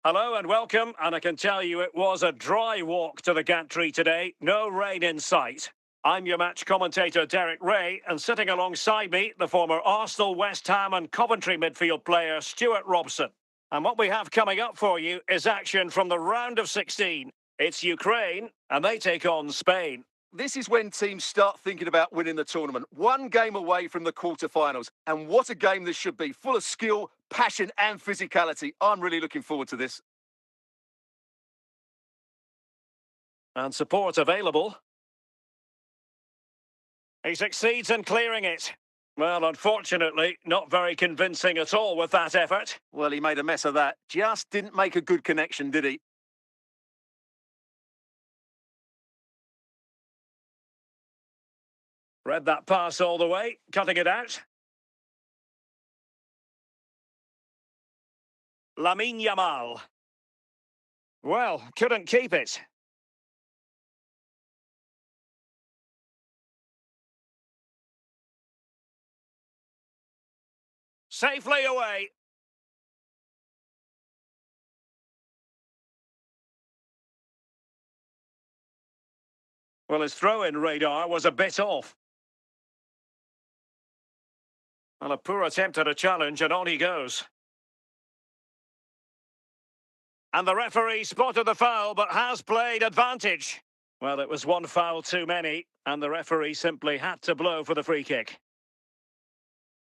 Hello and welcome, and I can tell you it was a dry walk to the gantry today, no rain in sight. I'm your match commentator Derek Ray, and sitting alongside me, the former Arsenal, West Ham and Coventry midfield player Stuart Robson. And what we have coming up for you is action from the round of 16. It's Ukraine, and they take on Spain. This is when teams start thinking about winning the tournament. One game away from the quarterfinals. And what a game this should be. Full of skill, passion and physicality. I'm really looking forward to this. And support available. He succeeds in clearing it. Well, unfortunately, not very convincing at all with that effort. Well, he made a mess of that. Just didn't make a good connection, did he? Read that pass all the way, cutting it out. Lamine Yamal. Well, couldn't keep it. Safely away. Well, his throw-in radar was a bit off. Well, a poor attempt at a challenge, and on he goes. And the referee spotted the foul, but has played advantage. Well, it was one foul too many, and the referee simply had to blow for the free kick.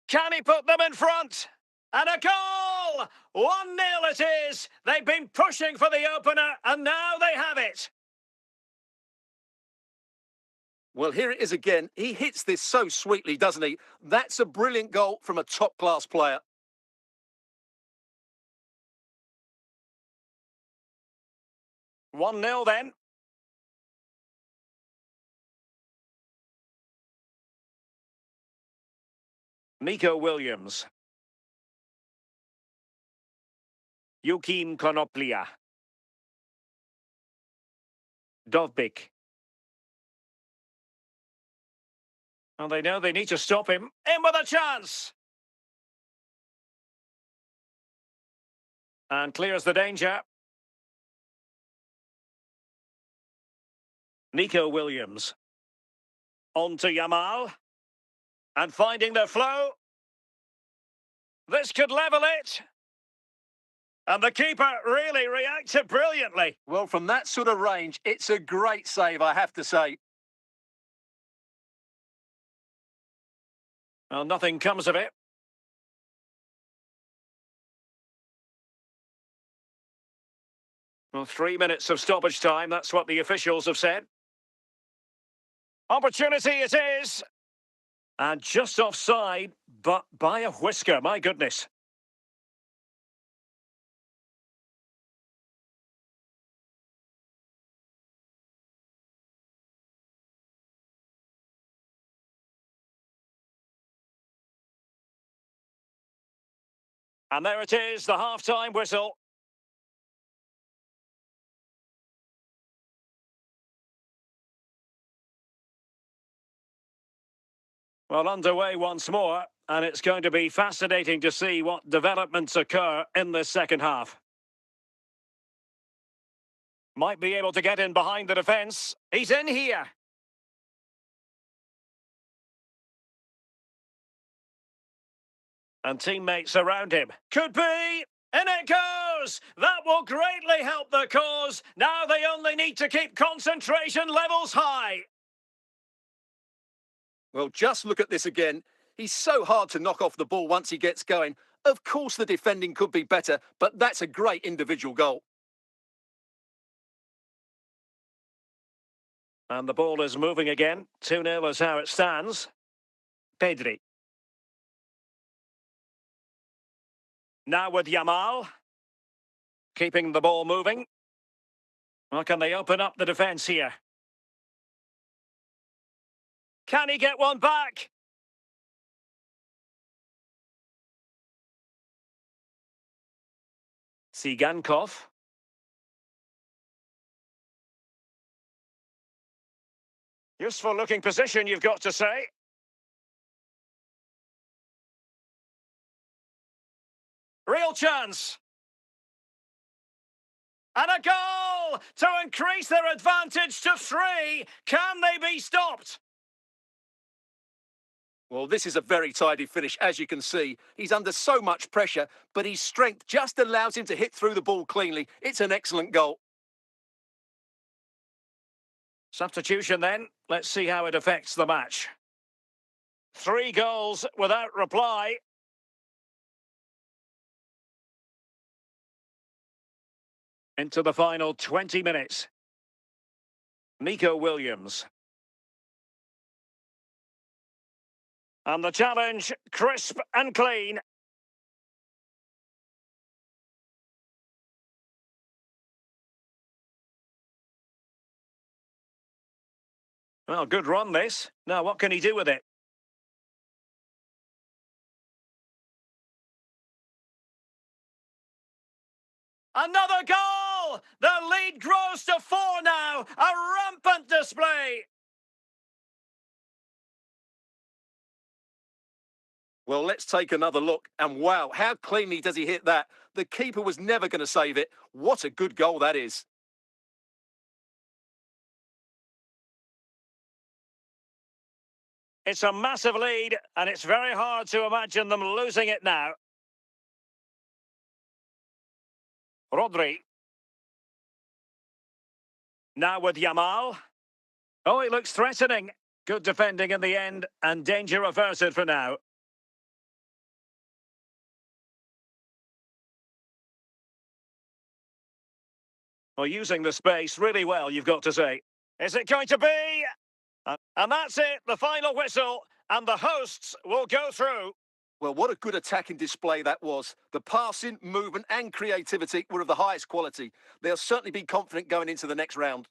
Can he put them in front? And a goal! 1-0 it is! They've been pushing for the opener, and now they have it! Well, here it is again. He hits this so sweetly, doesn't he? That's a brilliant goal from a top-class player. One 0 then. Nico Williams. Joachim Konoplia. Dovbik. And they know they need to stop him. In with a chance! And clears the danger. Nico Williams. On to Yamal. And finding the flow. This could level it. And the keeper really reacted brilliantly. Well, from that sort of range, it's a great save, I have to say. Well, nothing comes of it. Well, 3 minutes of stoppage time, that's what the officials have said. Opportunity it is. And just offside, but by a whisker, my goodness. And there it is, the half-time whistle. Well, underway once more, and it's going to be fascinating to see what developments occur in this second half. Might be able to get in behind the defence. He's in here. And teammates around him. Could be. In it goes! That will greatly help the cause. Now they only need to keep concentration levels high. Well, just look at this again. He's so hard to knock off the ball once he gets going. Of course the defending could be better, but that's a great individual goal. And the ball is moving again. 2-0 is how it stands. Pedri. Now with Yamal. Keeping the ball moving. Well, can they open up the defence here? Can he get one back? Sigankov. Useful looking position, you've got to say. Real chance. And a goal to increase their advantage to 3. Can they be stopped? Well, this is a very tidy finish, as you can see. He's under so much pressure, but his strength just allows him to hit through the ball cleanly. It's an excellent goal. Substitution then. Let's see how it affects the match. 3 goals without reply. Into the final 20 minutes. Nico Williams. And the challenge, crisp and clean. Well, good run this. Now, what can he do with it? Another goal! The lead grows to 4 now. A rampant display. Well, let's take another look. And wow, how cleanly does he hit that? The keeper was never going to save it. What a good goal that is. It's a massive lead, and it's very hard to imagine them losing it now. Rodri. Now with Yamal. Oh, it looks threatening. Good defending in the end, and danger averted for now. Well, using the space really well, you've got to say. Is it going to be? And that's it, the final whistle, and the hosts will go through. Well, what a good attacking display that was. The passing, movement and creativity were of the highest quality. They'll certainly be confident going into the next round.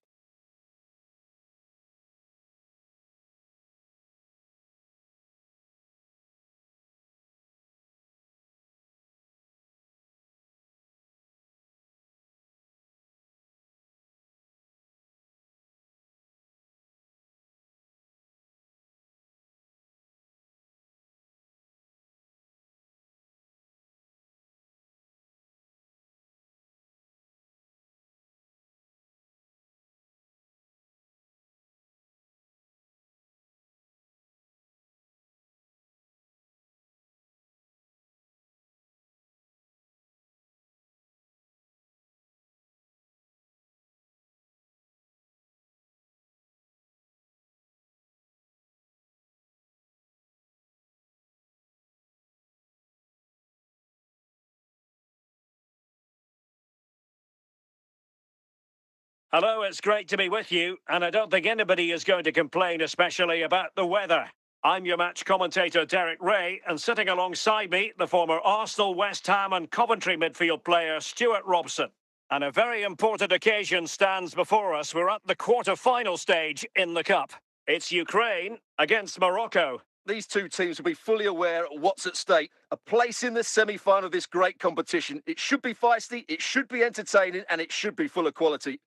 Hello, it's great to be with you, and I don't think anybody is going to complain, especially about the weather. I'm your match commentator, Derek Ray, and sitting alongside me, the former Arsenal, West Ham and Coventry midfield player, Stuart Robson. And a very important occasion stands before us. We're at the quarter-final stage in the Cup. It's Ukraine against Morocco. These two teams will be fully aware of what's at stake. A place in the semi-final of this great competition. It should be feisty, it should be entertaining, and it should be full of quality.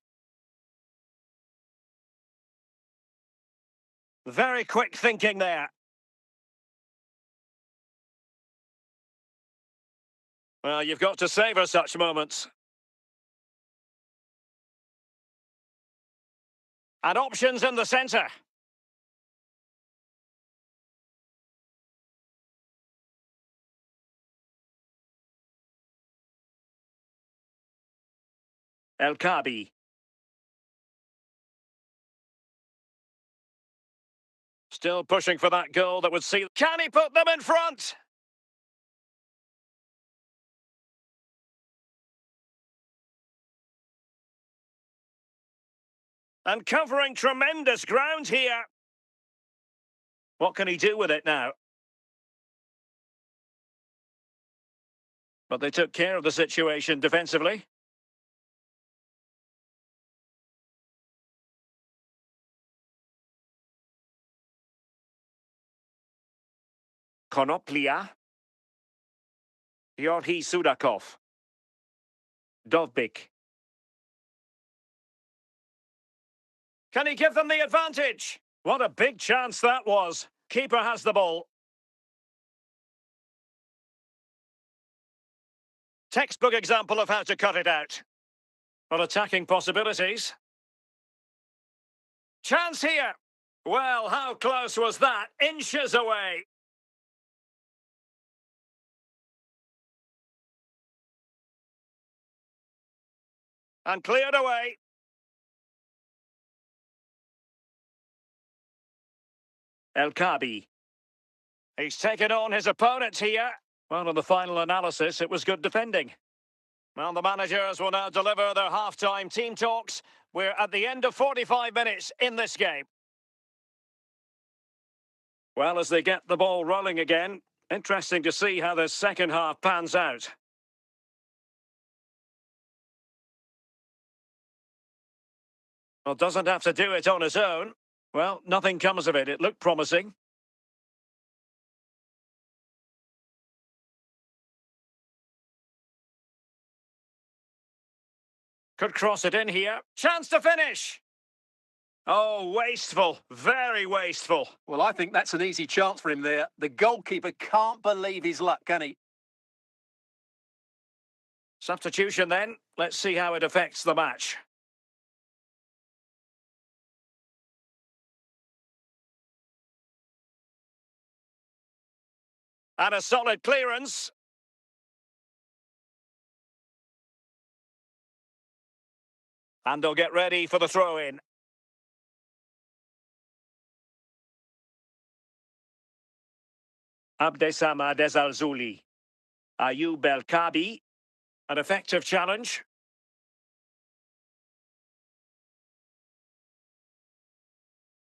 Very quick thinking there. Well, you've got to savour such moments. And options in the centre. El Kabi. Still pushing for that goal that would see... Can he put them in front? And covering tremendous ground here. What can he do with it now? But they took care of the situation defensively. Konoplia. Georgi Sudakov. Dovbik. Can he give them the advantage? What a big chance that was. Keeper has the ball. Textbook example of how to cut it out. On attacking possibilities. Chance here. Well, how close was that? Inches away. And cleared away. El Kabi. He's taken on his opponent here. Well, in the final analysis, it was good defending. Well, the managers will now deliver their half-time team talks. We're at the end of 45 minutes in this game. Well, as they get the ball rolling again, interesting to see how the second half pans out. Well, doesn't have to do it on his own. Well, nothing comes of it. It looked promising. Could cross it in here. Chance to finish. Oh, wasteful. Very wasteful. Well, I think that's an easy chance for him there. The goalkeeper can't believe his luck, can he? Substitution then. Let's see how it affects the match. And a solid clearance. And they'll get ready for the throw-in. Abdesamad Ezalzouli. Ayub El Kabi. An effective challenge.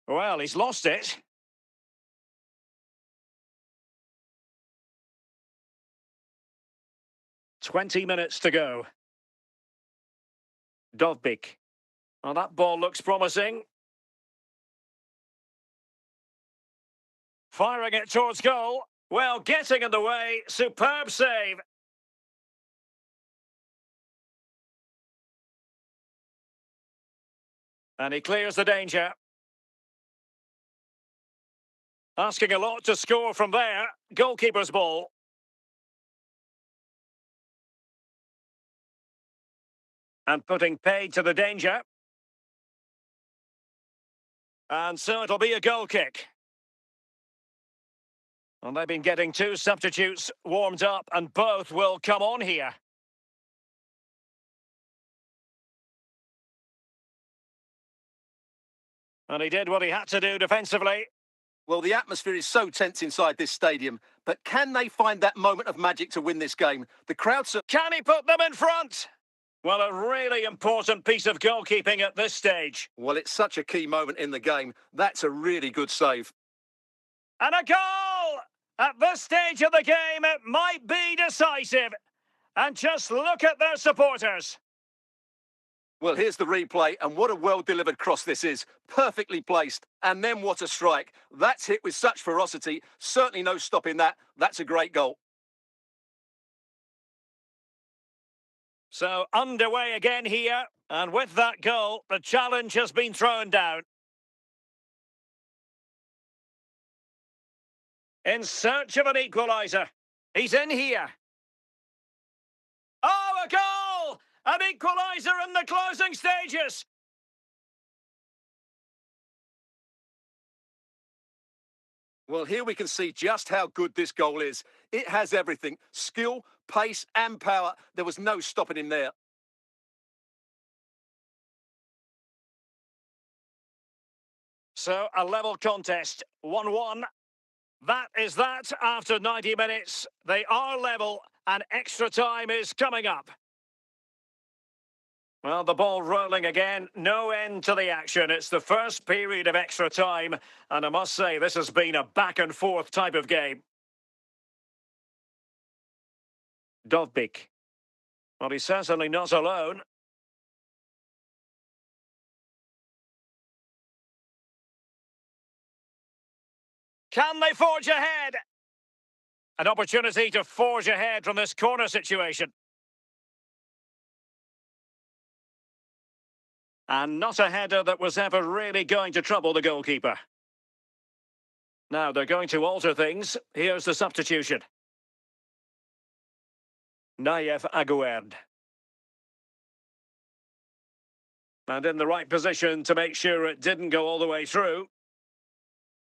Well, he's lost it. "20 minutes to go. Dovbik. Well, that ball looks promising. Firing it towards goal. Well, getting in the way. Superb save. And he clears the danger. Asking a lot to score from there. Goalkeeper's ball. And putting paid to the danger. And so it'll be a goal kick. Well, they've been getting two substitutes warmed up, and both will come on here. And he did what he had to do defensively. Well, the atmosphere is so tense inside this stadium, but can they find that moment of magic to win this game? The crowds are... Can he put them in front? Well, a really important piece of goalkeeping at this stage. Well, it's such a key moment in the game. That's a really good save. And a goal! At this stage of the game, it might be decisive. And just look at their supporters. Well, here's the replay, and what a well-delivered cross this is. Perfectly placed. And then what a strike. That's hit with such ferocity. Certainly no stopping that. That's a great goal. So underway again here. And with that goal, the challenge has been thrown down. In search of an equaliser. He's in here. Oh, a goal! An equaliser in the closing stages. Well, here we can see just how good this goal is. It has everything. Skill, pace and power. There was no stopping him there. So, a level contest. 1-1. That is that after 90 minutes. They are level and extra time is coming up. Well, the ball rolling again. No end to the action. It's the first period of extra time. And I must say, this has been a back-and-forth type of game. Dovbik. Well, he's certainly not alone. Can they forge ahead? An opportunity to forge ahead from this corner situation. And not a header that was ever really going to trouble the goalkeeper. Now, they're going to alter things. Here's the substitution. Nayef Aguerd. And in the right position to make sure it didn't go all the way through.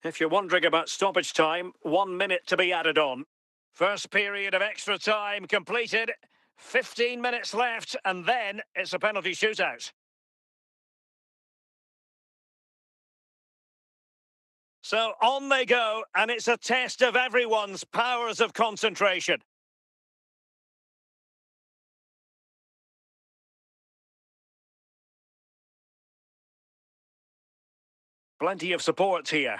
If you're wondering about stoppage time, 1 minute to be added on. First period of extra time completed. 15 minutes left, and then it's a penalty shootout. So on they go, and it's a test of everyone's powers of concentration. Plenty of support here.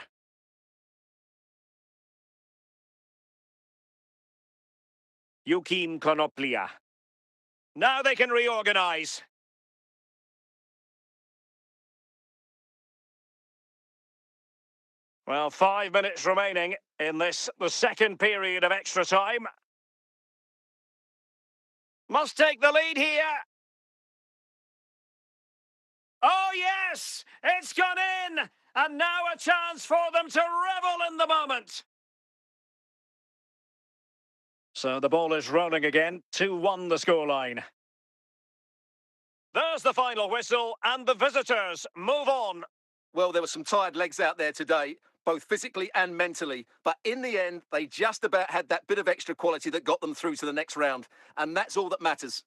Yukim Konoplia. Now they can reorganise. Well, 5 minutes remaining in this, the second period of extra time. Must take the lead here. Oh, yes! It's gone in! And now a chance for them to revel in the moment. So the ball is rolling again. 2-1 the scoreline. There's the final whistle, and the visitors move on. Well, there were some tired legs out there today, both physically and mentally. But in the end, they just about had that bit of extra quality that got them through to the next round. And that's all that matters.